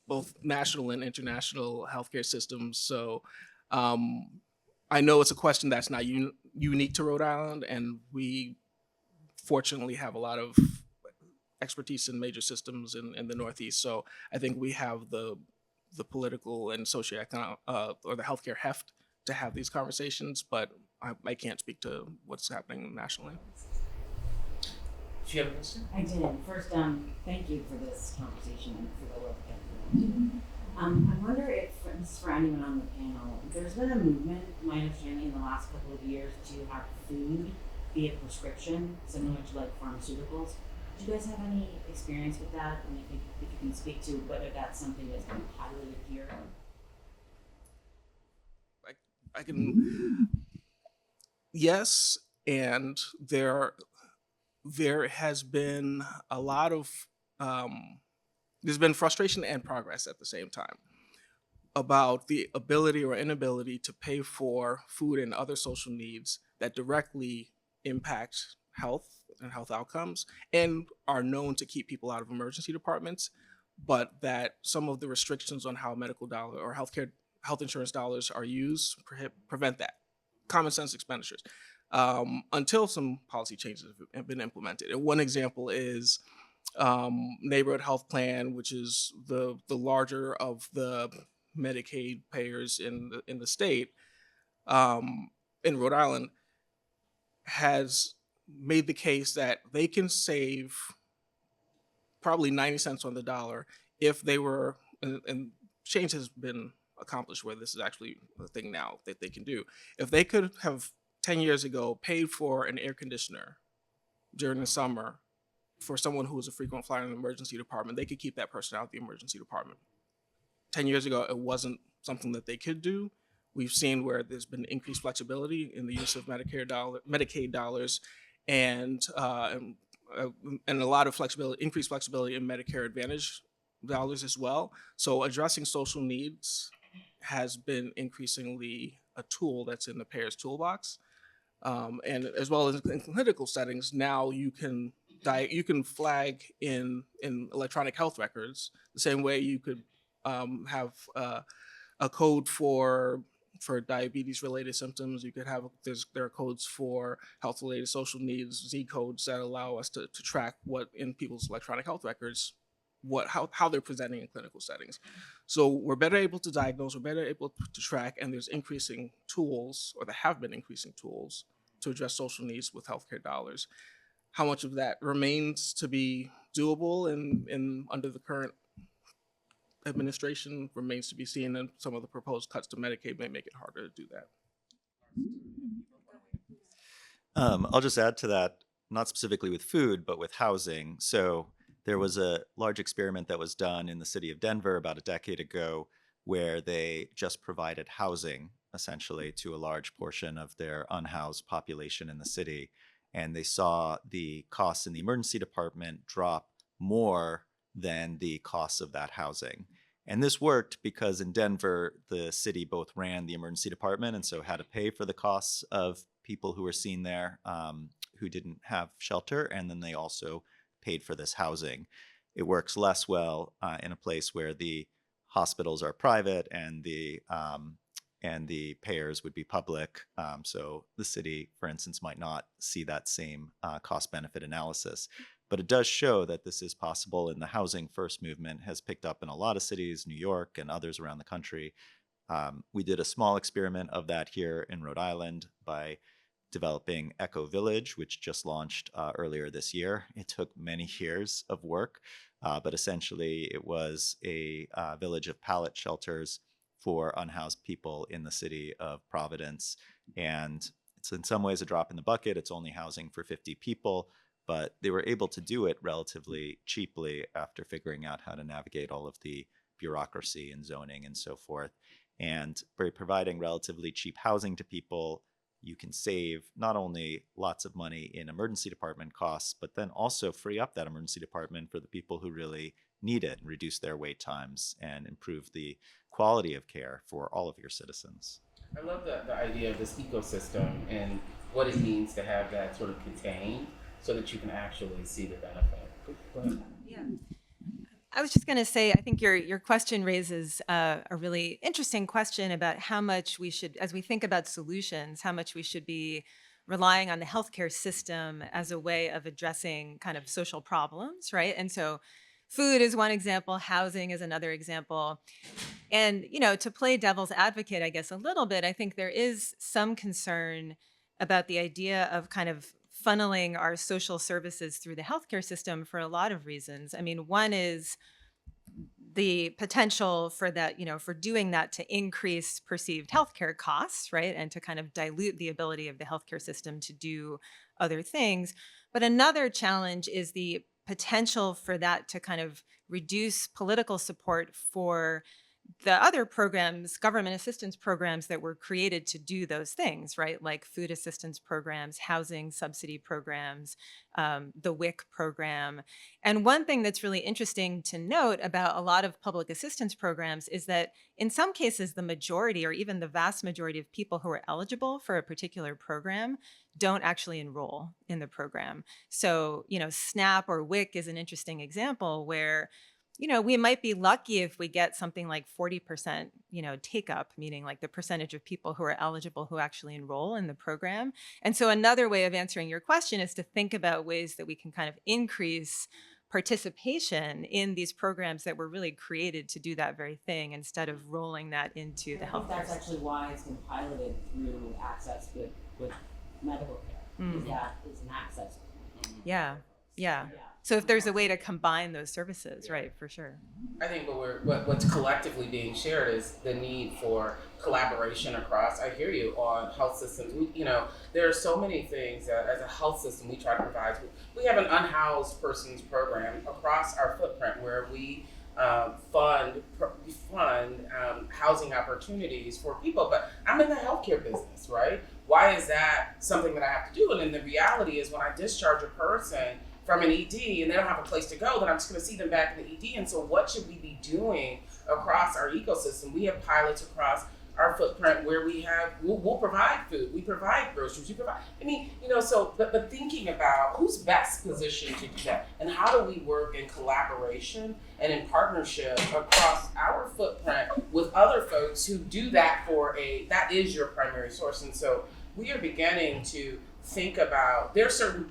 both national and international healthcare systems. So I know it's a question that's not unique to Rhode Island, and we fortunately have a lot of expertise in major systems in the Northeast. So I think we have the political and socioeconomic or the healthcare heft to have these conversations, but I can't speak to what's happening nationally. Do you have a question? I did. First, thank you for this conversation and for the work that you're doing. I wonder if, this is for anyone on the panel, there's been a movement, my understanding, in the last couple of years to have food be a prescription, similar to like pharmaceuticals. Do you guys have any experience with that? And if you can speak to whether that's something that's been piloted here? I can, yes, and there has been a lot of, there's been frustration and progress at the same time about the ability or inability to pay for food and other social needs that directly impact health and health outcomes and are known to keep people out of emergency departments, but that some of the restrictions on how medical dollar or health insurance dollars are used prevent that. Common sense expenditures. Until some policy changes have been implemented. And one example is neighborhood health plan, which is the larger of the Medicaid payers in the state, in Rhode Island, has made the case that they can save probably 90 cents on the dollar if they were, and change has been accomplished where this is actually a thing now that they can do. If they could have 10 years ago paid for an air conditioner during the summer for someone who was a frequent flyer in the emergency department, they could keep that person out of the emergency department. 10 years ago, it wasn't something that they could do. We've seen where there's been increased flexibility in the use of Medicaid dollars, and a lot of increased flexibility in Medicare Advantage dollars as well. So addressing social needs has been increasingly a tool that's in the payer's toolbox. And as well as in clinical settings, now you can flag in electronic health records the same way you could have a code for diabetes related symptoms. You could have there are codes for health related social needs, Z codes that allow us to track what in people's electronic health records, how they're presenting in clinical settings. So we're better able to diagnose, we're better able to track, and there's increasing tools, or there have been increasing tools to address social needs with healthcare dollars. How much of that remains to be doable in under the current administration remains to be seen, and some of the proposed cuts to Medicaid may make it harder to do that. I'll just add to that, not specifically with food, but with housing. So there was a large experiment that was done in the city of Denver about a decade ago where they just provided housing essentially to a large portion of their unhoused population in the city. And they saw the costs in the emergency department drop more than the costs of that housing. And this worked because in Denver, the city both ran the emergency department and so had to pay for the costs of people who were seen there who didn't have shelter. And then they also paid for this housing. It works less well in a place where the hospitals are private and the payers would be public. So the city, for instance, might not see that same cost-benefit analysis. But it does show that this is possible, and the housing first movement has picked up in a lot of cities, New York and others around the country. We did a small experiment of that here in Rhode Island by developing Echo Village, which just launched earlier this year. It took many years of work, but essentially it was a village of pallet shelters for unhoused people in the city of Providence. And it's in some ways a drop in the bucket. It's only housing for 50 people, but they were able to do it relatively cheaply after figuring out how to navigate all of the bureaucracy and zoning and so forth. And by providing relatively cheap housing to people, you can save not only lots of money in emergency department costs, but then also free up that emergency department for the people who really need it and reduce their wait times and improve the quality of care for all of your citizens. I love the idea of this ecosystem and what it means to have that sort of contained so that you can actually see the benefit. Yeah. I was just going to say, I think your question raises a really interesting question about how much we should, as we think about solutions, how much we should be relying on the healthcare system as a way of addressing kind of social problems, right? And so food is one example, housing is another example. And, to play devil's advocate, I guess, a little bit, I think there is some concern about the idea of kind of funneling our social services through the healthcare system for a lot of reasons. I mean, one is the potential for that, for doing that to increase perceived healthcare costs, right? And to kind of dilute the ability of the healthcare system to do other things. But another challenge is the potential for that to kind of reduce political support for the other programs, government assistance programs that were created to do those things, right? Like food assistance programs, housing subsidy programs, the WIC program. And one thing that's really interesting to note about a lot of public assistance programs is that in some cases, the majority or even the vast majority of people who are eligible for a particular program don't actually enroll in the program. So, SNAP or WIC is an interesting example where we might be lucky if we get something like 40%, take up, meaning like the percentage of people who are eligible who actually enroll in the program. And so another way of answering your question is to think about ways that we can kind of increase participation in these programs that were really created to do that very thing instead of rolling that into the I health think that's actually why it's been piloted through access with medical care. Is that is an access. Yeah. So if there's a way to combine those services, right, for sure. I think what's collectively being shared is the need for collaboration across. I hear you on health systems. There are so many things that as a health system we try to provide. We have an unhoused persons program across our footprint where we fund housing opportunities for people. But I'm in the healthcare business, right? Why is that something that I have to do? And then the reality is when I discharge a person from an ED and they don't have a place to go, then I'm just going to see them back in the ED. And so what should we be doing across our ecosystem? We have pilots across our footprint where we'll provide food, we provide groceries, but thinking about who's best positioned to do that and how do we work in collaboration and in partnership across our footprint with other folks who do that that is your primary source. And so we are beginning to think about there's certain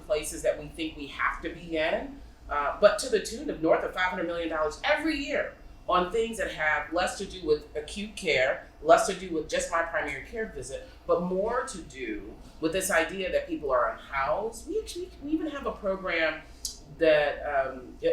places that we think we have to be in, but to the tune of north of $500 million every year on things that have less to do with acute care, less to do with just my primary care visit, but more to do with this idea that people are unhoused. We even have a program that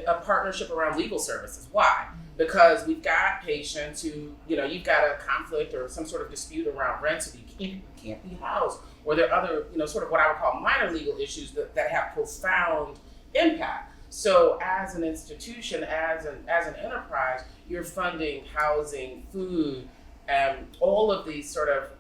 a partnership around legal services. Why? Because we've got patients who, you've got a conflict or some sort of dispute around rent, so you can't be housed. Or there are other, sort of what I would call minor legal issues that have profound impact. So as an institution, as an enterprise, you're funding housing, food, all of these sort of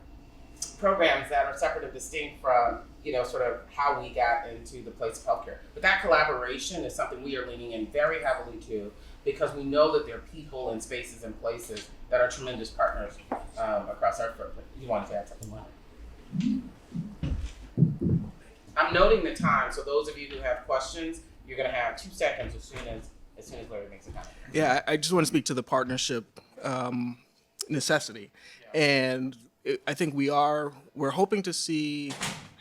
programs that are separate and distinct from, sort of how we got into the place of healthcare. But that collaboration is something we are leaning in very heavily to because we know that there are people and spaces and places that are tremendous partners across our footprint. You want to add something, Mike? I'm noting the time, so those of you who have questions, you're going to have 2 seconds as soon as Larry makes a comment. Yeah, I just want to speak to the partnership necessity, and I think we're hoping to see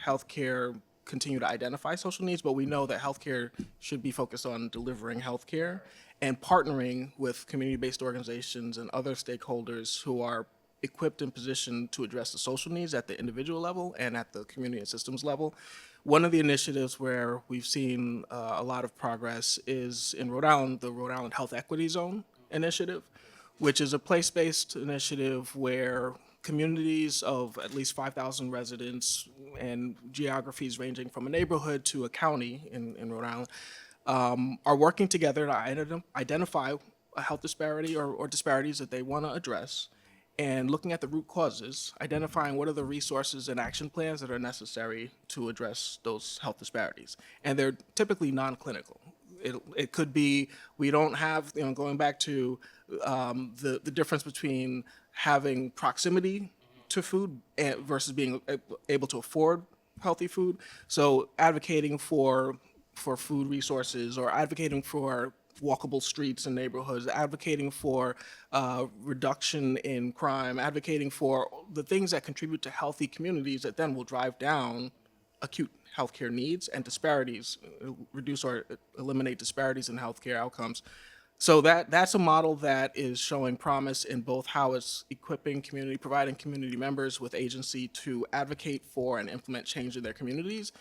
healthcare continue to identify social needs, but we know that healthcare should be focused on delivering healthcare and partnering with community-based organizations and other stakeholders who are equipped and positioned to address the social needs at the individual level and at the community and systems level. One of the initiatives where we've seen a lot of progress is in Rhode Island, the Rhode Island Health Equity Zone initiative, which is a place-based initiative where communities of at least 5,000 residents and geographies ranging from a neighborhood to a county in Rhode Island are working together to identify a health disparity or disparities that they want to address, and looking at the root causes, identifying what are the resources and action plans that are necessary to address those health disparities. And they're typically non-clinical. It could be we don't have, going back to the difference between having proximity to food versus being able to afford healthy food. So advocating for food resources or advocating for walkable streets and neighborhoods, advocating for reduction in crime, advocating for the things that contribute to healthy communities that then will drive down acute healthcare needs and disparities, reduce or eliminate disparities in healthcare outcomes. So that's a model that is showing promise in both how it's equipping providing community members with agency to advocate for and implement change in their communities,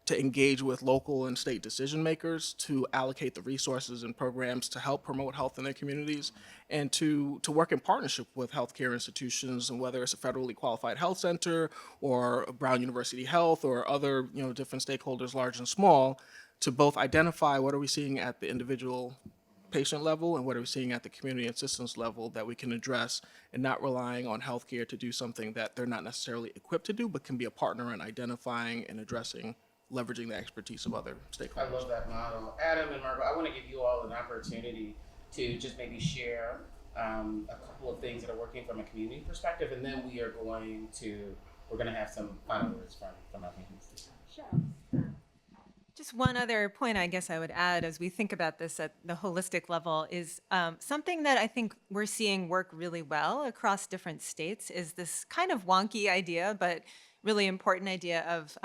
to engage with local and state decision makers, to allocate the resources and programs to help promote health in their communities, and to work in partnership with healthcare institutions, and whether it's a federally qualified health center or Brown University Health or other different stakeholders, large and small, to both identify what are we seeing at the individual patient level and what are we seeing at the community and systems level that we can address, and not relying on healthcare to do something that they're not necessarily equipped to do, but can be a partner in identifying and addressing, leveraging the expertise of other stakeholders. I love that model. Adam and Margot, I want to give you all an opportunity to just maybe share a couple of things that are working from a community perspective, and then we're going to have some final words from our panelists. Sure. Just one other point I guess I would add as we think about this at the holistic level is something that I think we're seeing work really well across different states is this kind of wonky idea, but really important idea of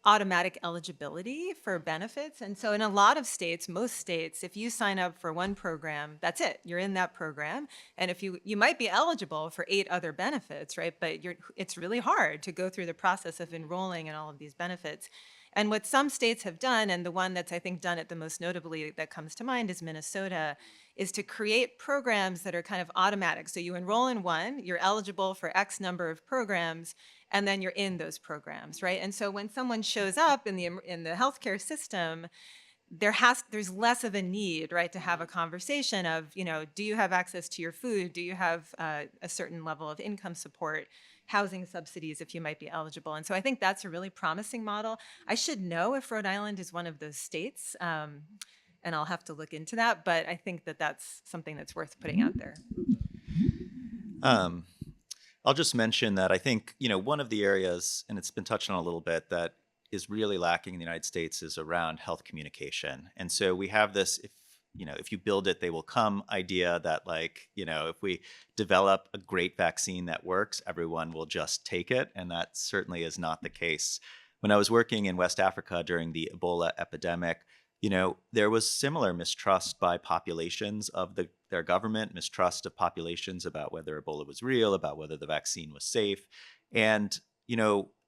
automatic eligibility for benefits. And so in a lot of states, most states, if you sign up for one program, that's it, you're in that program. And if you might be eligible for 8 other benefits, right? But it's really hard to go through the process of enrolling in all of these benefits. And what some states have done, and the one that's I think done it the most notably that comes to mind is Minnesota, is to create programs that are kind of automatic. So you enroll in one, you're eligible for X number of programs, and then you're in those programs, right? And so when someone shows up in the healthcare system, there's less of a need, right, to have a conversation of, do you have access to your food? Do you have a certain level of income support? Housing subsidies if you might be eligible. And so I think that's a really promising model. I should know if Rhode Island is one of those states, and I'll have to look into that, but I think that that's something that's worth putting out there. I'll just mention that I think, one of the areas, and it's been touched on a little bit, that is really lacking in the United States is around health communication. And so we have this, if you build it, they will come idea that if we develop a great vaccine that works, everyone will just take it. And that certainly is not the case. When I was working in West Africa during the Ebola epidemic, there was similar mistrust by populations of their government, mistrust of populations about whether Ebola was real, about whether the vaccine was safe. And,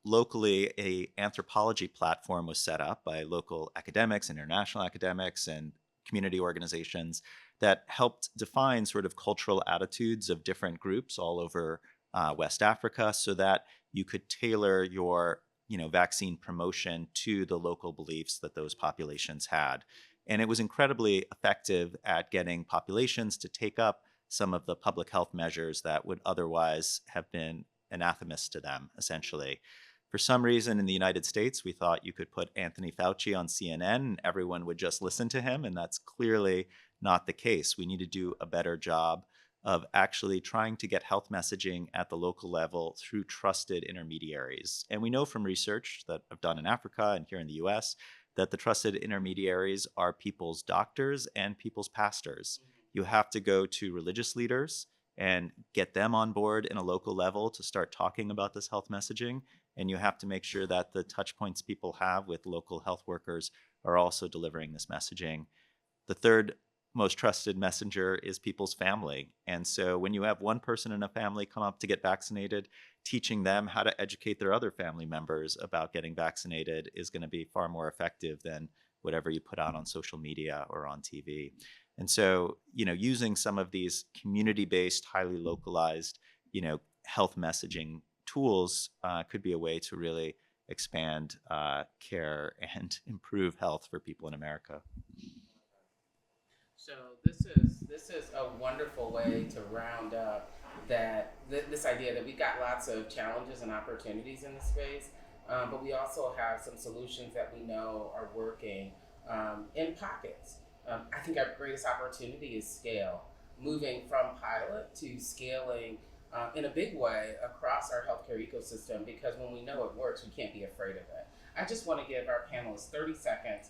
locally, a anthropology platform was set up by local academics, international academics, and community organizations that helped define sort of cultural attitudes of different groups all over West Africa so that you could tailor your vaccine promotion to the local beliefs that those populations had. And it was incredibly effective at getting populations to take up some of the public health measures that would otherwise have been anathemas to them, essentially. For some reason in the United States, we thought you could put Anthony Fauci on CNN and everyone would just listen to him, and that's clearly not the case. We need to do a better job of actually trying to get health messaging at the local level through trusted intermediaries. And we know from research that I've done in Africa and here in the US that the trusted intermediaries are people's doctors and people's pastors. You have to go to religious leaders and get them on board in a local level to start talking about this health messaging. And you have to make sure that the touch points people have with local health workers are also delivering this messaging. The third most trusted messenger is people's family. And so when you have one person in a family come up to get vaccinated, teaching them how to educate their other family members about getting vaccinated is going to be far more effective than whatever you put out on social media or on TV. And so, using some of these community-based, highly localized, health messaging tools could be a way to really expand care and improve health for people in America. So this is a wonderful way to round up this idea that we've got lots of challenges and opportunities in the space, but we also have some solutions that we know are working in pockets. I think our greatest opportunity is scale, moving from pilot to scaling in a big way across our healthcare ecosystem, because when we know it works, we can't be afraid of it. I just want to give our panelists 30 seconds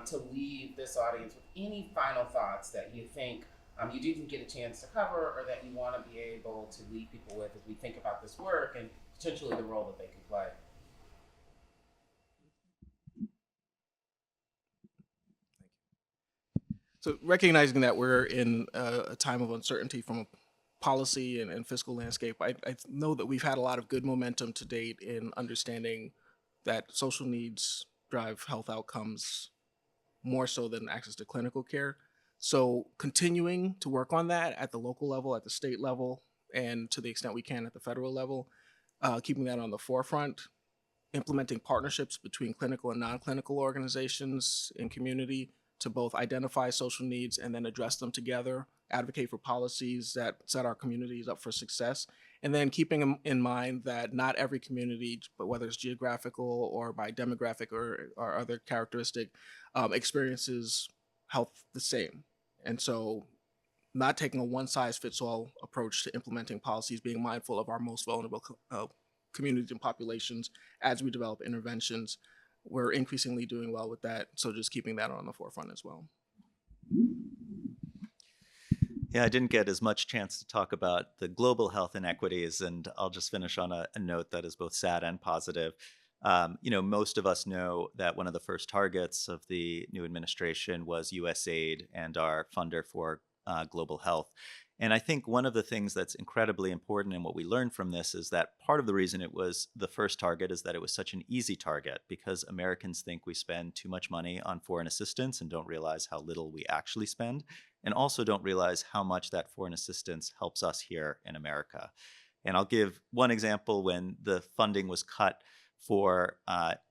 to leave this audience with any final thoughts that you think you didn't get a chance to cover, or that you want to be able to leave people with as we think about this work and potentially the role that they can play. So recognizing that we're in a time of uncertainty from a policy and fiscal landscape, I know that we've had a lot of good momentum to date in understanding that social needs drive health outcomes more so than access to clinical care. So continuing to work on that at the local level, at the state level, and to the extent we can at the federal level, keeping that on the forefront, implementing partnerships between clinical and non-clinical organizations and community to both identify social needs and then address them together, advocate for policies that set our communities up for success, and then keeping in mind that not every community, but whether it's geographical or by demographic or other characteristic, experiences health the same. And so not taking a one-size-fits-all approach to implementing policies, being mindful of our most vulnerable communities and populations as we develop interventions. We're increasingly doing well with that, so just keeping that on the forefront as well. Yeah, I didn't get as much chance to talk about the global health inequities, and I'll just finish on a note that is both sad and positive. Most of us know that one of the first targets of the new administration was USAID and our funder for global health. And I think one of the things that's incredibly important and what we learned from this is that part of the reason it was the first target is that it was such an easy target because Americans think we spend too much money on foreign assistance and don't realize how little we actually spend, and also don't realize how much that foreign assistance helps us here in America. And I'll give one example. When the funding was cut for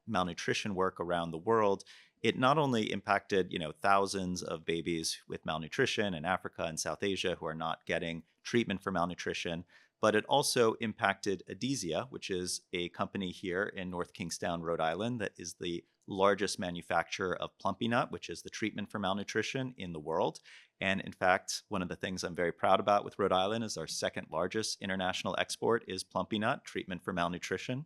malnutrition work around the world, it not only impacted, thousands of babies with malnutrition in Africa and South Asia who are not getting treatment for malnutrition, but it also impacted Adizia, which is a company here in North Kingstown, Rhode Island, that is the largest manufacturer of Plumpy Nut, which is the treatment for malnutrition in the world. And in fact, one of the things I'm very proud about with Rhode Island is our second largest international export is Plumpy Nut, treatment for malnutrition.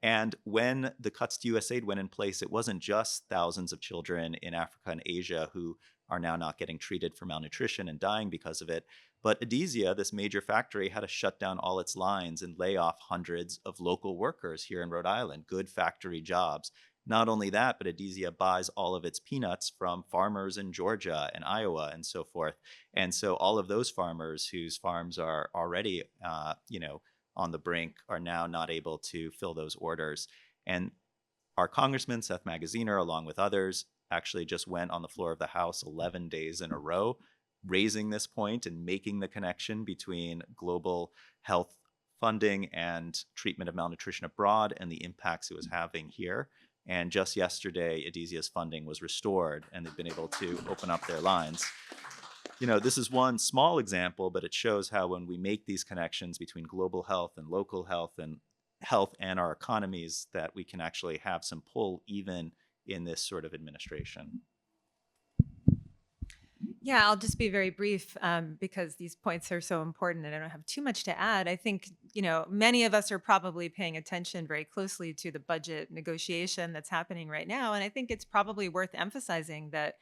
And when the cuts to USAID went in place, it wasn't just thousands of children in Africa and Asia who are now not getting treated for malnutrition and dying because of it, but Adizia, this major factory, had to shut down all its lines and lay off hundreds of local workers here in Rhode Island, good factory jobs. Not only that, but Adizia buys all of its peanuts from farmers in Georgia and Iowa and so forth. And so all of those farmers whose farms are already, on the brink are now not able to fill those orders. And our Congressman, Seth Magaziner, along with others, actually just went on the floor of the House 11 days in a row, raising this point and making the connection between global health funding and treatment of malnutrition abroad and the impacts it was having here. And just yesterday, Adizia's funding was restored and they've been able to open up their lines. This is one small example, but it shows how when we make these connections between global health and local health and our economies, that we can actually have some pull even in this sort of administration. Yeah, I'll just be very brief because these points are so important and I don't have too much to add. I think, many of us are probably paying attention very closely to the budget negotiation that's happening right now. And I think it's probably worth emphasizing that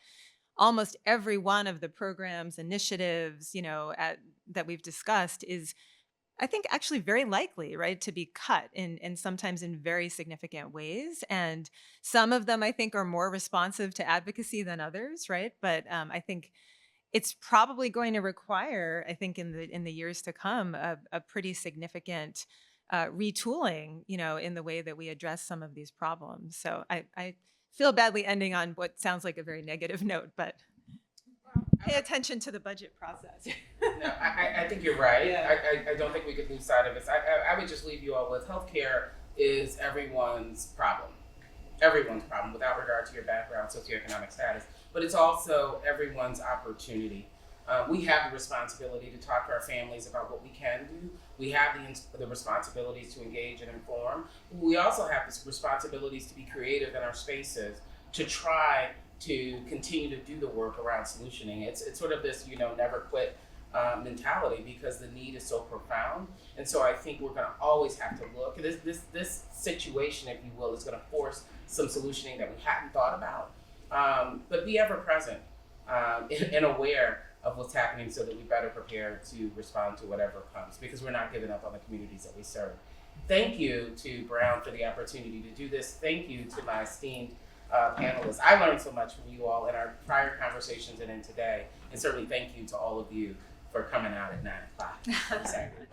almost every one of the programs, initiatives, that we've discussed is, I think, actually very likely, right, to be cut in sometimes in very significant ways. And some of them, I think, are more responsive to advocacy than others, right? But I think it's probably going to require, I think, in the years to come, a pretty significant retooling, in the way that we address some of these problems. So I feel badly ending on what sounds like a very negative note, but pay attention to the budget process. No, I think you're right. Yeah. I don't think we could lose sight of this. I would just leave you all with healthcare is everyone's problem. Everyone's problem without regard to your background, socioeconomic status. But it's also everyone's opportunity. We have the responsibility to talk to our families about what we can do. We have the responsibilities to engage and inform. We also have the responsibilities to be creative in our spaces, to try to continue to do the work around solutioning. It's sort of this, never quit mentality because the need is so profound. And so I think we're going to always have to look. This situation, if you will, is going to force some solutioning that we hadn't thought about. But be ever present and aware of what's happening so that we better prepare to respond to whatever comes, because we're not giving up on the communities that we serve. Thank you to Brown for the opportunity to do this. Thank you to my esteemed panelists. I learned so much from you all in our prior conversations and in today. And certainly thank you to all of you for coming out at 9 o'clock. I'm excited.